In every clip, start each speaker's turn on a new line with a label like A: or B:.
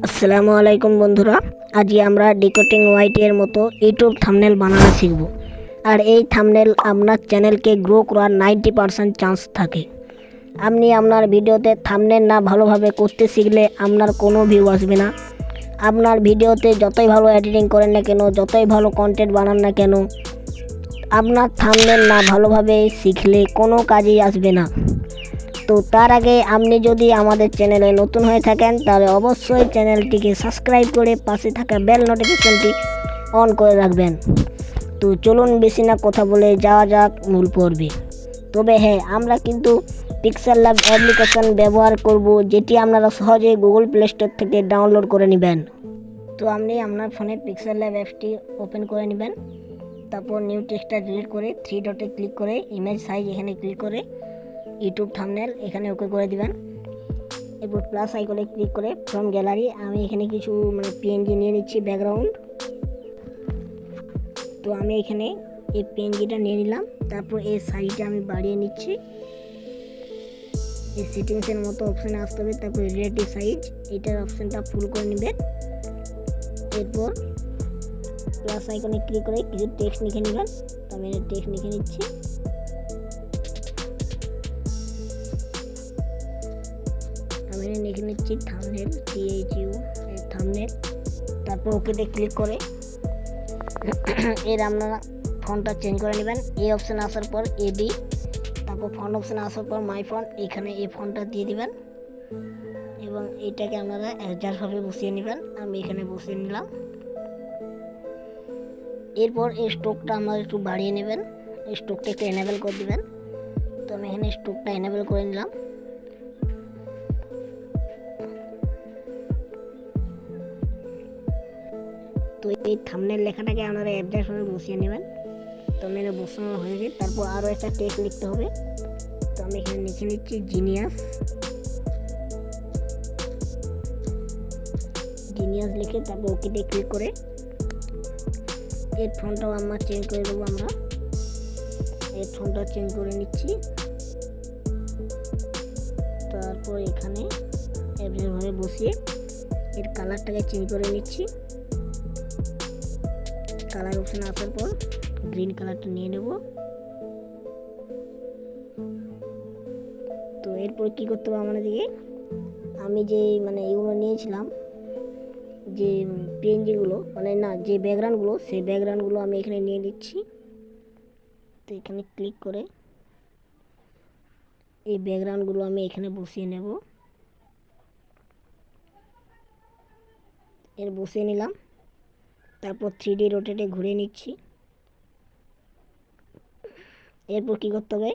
A: আসসালামু আলাইকুম বন্ধুরা, আজকে আমরা ডিকোডিং ওয়াইটি এর মতো ইউটিউব থাম্বনেল বানানো শিখব। আর এই থাম্বনেল আপনার চ্যানেলকে গ্রো করার 90% চান্স থাকে। আপনি আপনার ভিডিওতে থাম্বনেল না ভালোভাবে করতে শিখলে আপনার কোনো ভিউ আসবে না। আপনার ভিডিওতে যতই ভালো এডিটিং করেন না কেন, যতই ভালো কন্টেন্ট বানান না কেন, আপনার থাম্বনেল না ভালোভাবে শিখলে কোনো কাজেই আসবে না। তো তার আগে আপনি যদি আমাদের চ্যানেলে নতুন হয়ে থাকেন তাহলে অবশ্যই চ্যানেলটিকে সাবস্ক্রাইব করে পাশে থাকা বেল নোটিফিকেশনটি অন করে রাখবেন। তো চলুন বেশি না কথা বলে যাওয়া যাক মূল পর্বে। তবে হ্যাঁ, আমরা কিন্তু পিক্সেল ল্যাব অ্যাপ্লিকেশন ব্যবহার করব, যেটি আপনারা সহজে গুগল প্লে স্টোর থেকে ডাউনলোড করে নেবেন। তো আপনি আপনার ফোনে পিক্সেল ল্যাব অ্যাপটি ওপেন করে নেবেন। তারপর নিউ টেক্সটটা ডিলিট করে 3 ডটে ক্লিক করে ইমেজ সাইজ এখানে ক্লিক করে ইউটিউব থাম্বনেল এখানে ওকে করে দিবেন। এরপর প্লাস আইকনে ক্লিক করে ফ্রম গ্যালারি আমি এখানে কিছু পিএনজি নিয়ে নিচ্ছি ব্যাকগ্রাউন্ড। তো আমি এখানে এই পিএনজিটা নিয়ে নিলাম। তারপর এই সাইজটা আমি বাড়িয়ে নিচ্ছি। এই সেটিংসের মতো অপশানে আসতে হবে। তারপর রিলেটিভ সাইজ এটার অপশানটা ফুল করে নেবেন। এরপর প্লাস আইকনে ক্লিক করে কিছু টেক্সট লিখে নেবেন। তো আমি টেক্সট লিখে নিচ্ছি। আমি লিখে নিচ্ছি থাম্বনেল, THU থাম্বনেল। তারপর ওকেতে ক্লিক করে এর আপনারা ফন্টটা চেঞ্জ করে নেবেন। এই অপশানে আসার পর এবি, তারপর ফন্ট অপশানে আসার পর মাই ফন্ট, এখানে এই ফন্টটা দিয়ে দিবেন এবং এইটাকে আপনারা অ্যাডজাস্টভাবে বসিয়ে নেবেন। আমি এখানে বসিয়ে নিলাম। এরপর এই স্ট্রোকটা আপনারা একটু বাড়িয়ে নেবেন। এই স্ট্রোকটা একটু এনেবেল করে দেবেন। তো আমি এখানে স্ট্রোকটা এনেবেল করে নিলাম। তো এই থাম্বনেল লেখাটাকে আপনারা অ্যাডজাস্টভাবে বসিয়ে নেবেন। তো আমি এটা বসানো হয়ে গেছে। তারপর আরও একটা টেক্সট লিখতে হবে। তো আমি এখানে লিখে নিচ্ছি জিনিয়াস লিখে তারপর ওকেতে ক্লিক করে এর ফন্টটাও আমরা চেঞ্জ করে দেবো। আমরা এর ফন্টটা চেঞ্জ করে নিচ্ছি। তারপর এখানে অ্যাডজাস্টভাবে বসিয়ে এর কালারটাকে চেঞ্জ করে নিচ্ছি। কালার অপশানে আসার পর গ্রিন কালারটা নিয়ে নেব। তো এরপর কী করতে হবে আমাদেরকে, আমি যে এগুলো নিয়েছিলাম, যে পিএনজিগুলো যে ব্যাকগ্রাউন্ডগুলো, সেই ব্যাকগ্রাউন্ডগুলো আমি এখানে নিয়ে নিচ্ছি। তো এখানে ক্লিক করে এই ব্যাকগ্রাউন্ডগুলো আমি এখানে বসিয়ে নেব। বসিয়ে নিলাম। তারপর 3D রোটেটে ঘুরিয়ে নিচ্ছি। এরপর কী করতে হবে,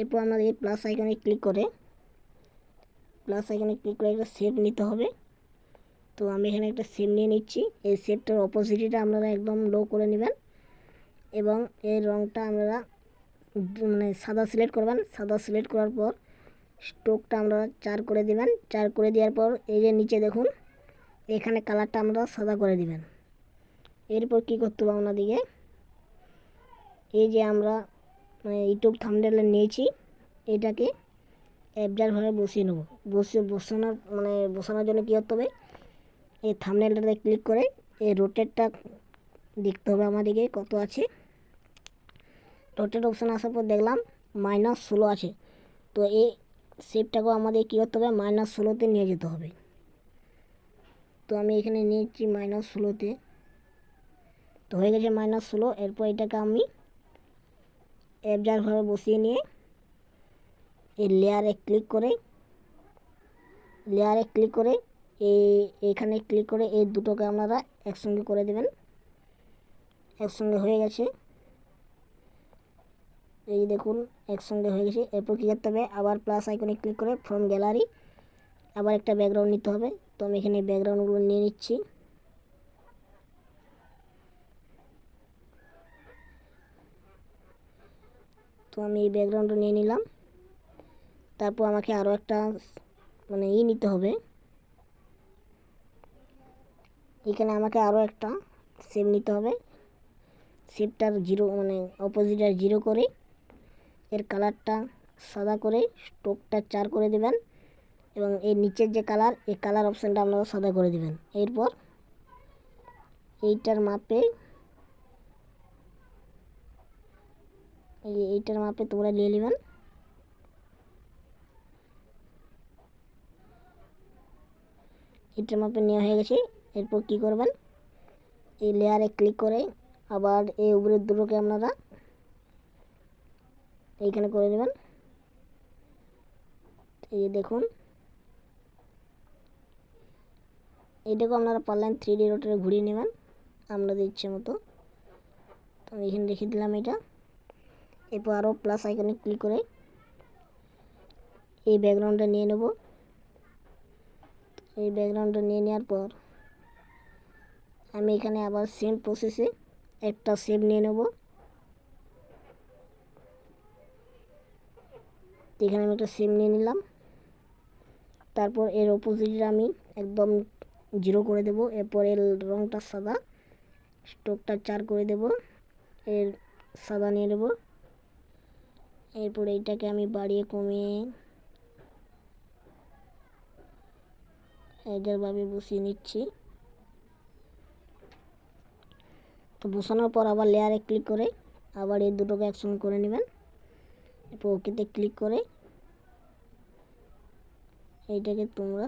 A: এরপর আমাদের প্লাস আইকনে ক্লিক করে একটা শেপ নিতে হবে। তো আমি এখানে একটা শেপ নিয়ে নিচ্ছি। এই শেপটার অপোজিটটা আপনারা একদম লো করে নেবেন এবং এর রঙটা আপনারা সাদা সিলেক্ট করবেন। সাদা সিলেক্ট করার পর স্ট্রোকটা আপনারা 4 করে দেবেন। 4 করে দেওয়ার পর এই যে নিচে দেখুন, এখানে কালারটা আপনারা সাদা করে দিবেন। এরপর কী করতে হবে আপনাদিকে, এই যে আমরা ইউটিউব থাম্বনেল নিয়েছি, এটাকে অ্যাডজাস্টভাবে বসিয়ে নেব। বসানোর জন্য কী করতে হবে, এই থাম্বনেলটাতে ক্লিক করে এই রোটেটটা দেখতে হবে আমাদেরকে কত আছে। রোটেট অপশান আসার পর দেখলাম -16 আছে। তো এই শেপটাকেও আমাদের কী করতে হবে, -16তে নিয়ে যেতে হবে। তো আমি এখানে নিয়েছি -16তে। তো হয়ে গেছে -16। এরপর এটাকে আমি অ্যাডজাস্টভাবে বসিয়ে নিয়ে এই লেয়ারে ক্লিক করে এখানে ক্লিক করে এই দুটোকে আপনারা একসঙ্গে করে দেবেন। একসঙ্গে হয়ে গেছে, এই দেখুন একসঙ্গে হয়ে গেছে। এরপর কী করতে হবে, আবার প্লাস আইকনে ক্লিক করে ফ্রম গ্যালারি আবার একটা ব্যাকগ্রাউন্ড নিতে হবে। তো আমি এখানে ব্যাকগ্রাউন্ডগুলো নিয়ে নিচ্ছি। তো আমি এই ব্যাকগ্রাউন্ডটা নিয়ে নিলাম। তারপর আমাকে আরও একটা নিতে হবে। এখানে আমাকে আরও একটা শেপ নিতে হবে। শেপটার অপোজিটটা 0 করে এর কালারটা সাদা করে স্ট্রোকটা 4 করে দেবেন এবং এর নিচের যে কালার, এই কালার অপশানটা আপনারা সাদা করে দিবেন। এরপর এইটার মাপে তোমরা নিয়ে নেবেন। এইটার মাপে নেওয়া হয়ে গেছে। এরপর কি করবেন, এই লেয়ারে ক্লিক করে আবার এই উপরের দুটোকে আপনারা এইখানে করে নেবেন। এই দেখুন, এইটাকে আপনারা পারলেন 3D রোটারে ঘুরিয়ে নেবেন আপনাদের ইচ্ছে মতো। তো আমি এখানে রেখে দিলাম এটা। এরপর আরও প্লাস আইকনে ক্লিক করে এই ব্যাকগ্রাউন্ডটা নিয়ে নেব। এই ব্যাকগ্রাউন্ডটা নিয়ে নেওয়ার পর আমি এখানে আবার সেম প্রসেসে একটা শেপ নিয়ে নেব। এখানে আমি একটা শেপ নিয়ে নিলাম। তারপর এর অপোজিটটা আমি একদম 0 করে দেব। এরপর এর রঙটা সাদা, স্ট্রোকটা 4 করে দেব, এর সাদা নিয়ে নেব। এরপর এইটাকে আমি বাড়িয়ে কমিয়ে এদেরভাবে বসিয়ে নিচ্ছি। তো বসানোর পর আবার লেয়ারে ক্লিক করে আবার এই দুটোকে একসঙ্গে করে নেবেন। এরপর ওকেতে ক্লিক করে এইটাকে তোমরা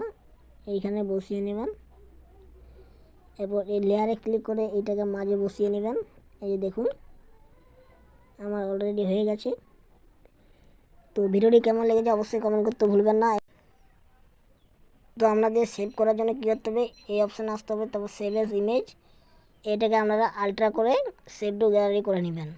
A: এইখানে বসিয়ে নেবেন। এরপর এই লেয়ারে ক্লিক করে এইটাকে মাঝে বসিয়ে নেবেন। এই যে দেখুন আমার অলরেডি হয়ে গেছে। তো ভিডিওটি কেমন লেগেছে অবশ্যই কমেন্ট করতে ভুলবেন না। তো আপনাদের সেভ করার জন্য কী করতে হবে, এই অপশানে আসতে হবে, তারপর সেভ এজ ইমেজ, এটাকে আপনারা আলট্রা করে সেভ টু গ্যালারি করে নেবেন।